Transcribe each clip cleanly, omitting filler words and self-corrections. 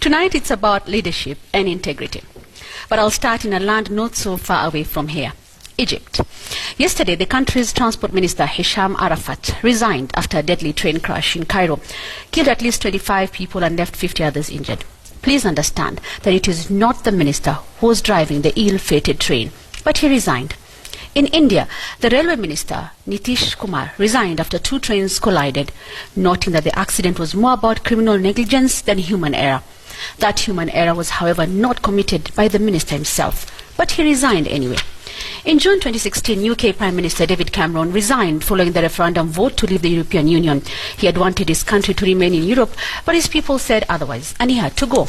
Tonight it's about leadership and integrity. But I'll start in a land not so far away from here, Egypt. Yesterday, the country's transport minister, Hisham Arafat, resigned after a deadly train crash in Cairo, killed at least 25 people and left 50 others injured. Please understand that it is not the minister who was driving the ill-fated train, but he resigned. In India, the railway minister, Nitish Kumar, resigned after two trains collided, noting that the accident was more about criminal negligence than human error. That human error was, however, not committed by the minister himself, but he resigned anyway. In June 2016, UK Prime Minister David Cameron resigned following the referendum vote to leave the European Union. He had wanted his country to remain in Europe, but his people said otherwise, and he had to go.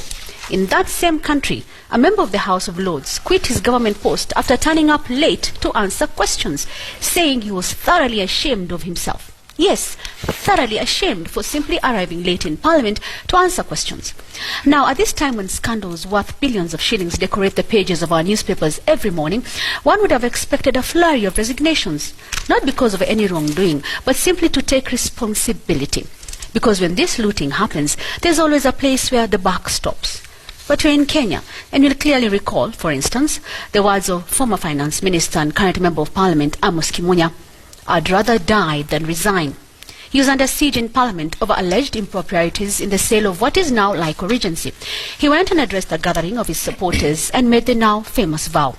In that same country, a member of the House of Lords quit his government post after turning up late to answer questions, saying he was thoroughly ashamed of himself. Yes, thoroughly ashamed for simply arriving late in Parliament to answer questions. Now, at this time when scandals worth billions of shillings decorate the pages of our newspapers every morning, one would have expected a flurry of resignations, not because of any wrongdoing, but simply to take responsibility. Because when this looting happens, there's always a place where the buck stops. But we're in Kenya, and you'll clearly recall, for instance, the words of former Finance Minister and current Member of Parliament, Amos Kimunya, "I'd rather die than resign." He was under siege in Parliament over alleged improprieties in the sale of what is now Lyco Regency. He went and addressed a gathering of his supporters and made the now famous vow.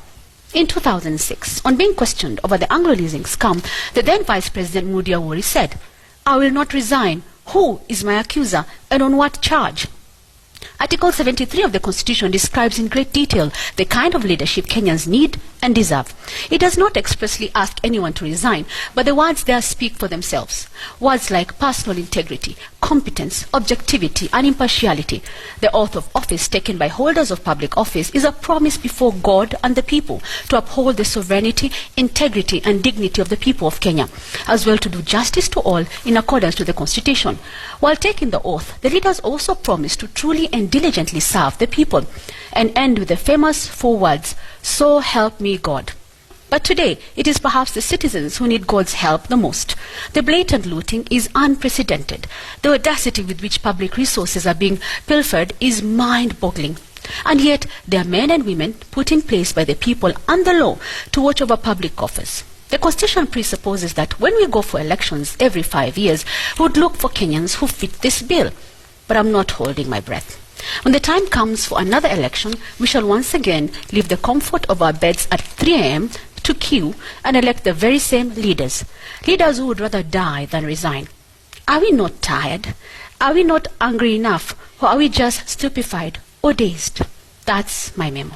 In 2006, on being questioned over the Anglo leasing scam, the then Vice President Moody Awori said, "I will not resign. Who is my accuser and on what charge?" Article 73 of the Constitution describes in great detail the kind of leadership Kenyans need and deserve. It does not expressly ask anyone to resign, but the words there speak for themselves. Words like personal integrity, competence, objectivity, and impartiality. The oath of office taken by holders of public office is a promise before God and the people to uphold the sovereignty, integrity, and dignity of the people of Kenya, as well to do justice to all in accordance to the Constitution. While taking the oath, the leaders also promise to truly and diligently serve the people, and end with the famous four words, "So help me God." But today, it is perhaps the citizens who need God's help the most. The blatant looting is unprecedented. The audacity with which public resources are being pilfered is mind-boggling. And yet, there are men and women put in place by the people and the law to watch over public office. The Constitution presupposes that when we go for elections every 5 years, we would look for Kenyans who fit this bill. But I'm not holding my breath. When the time comes for another election, we shall once again leave the comfort of our beds at 3 a.m. to queue and elect the very same leaders. Leaders who would rather die than resign. Are we not tired? Are we not angry enough? Or are we just stupefied or dazed? That's my memo.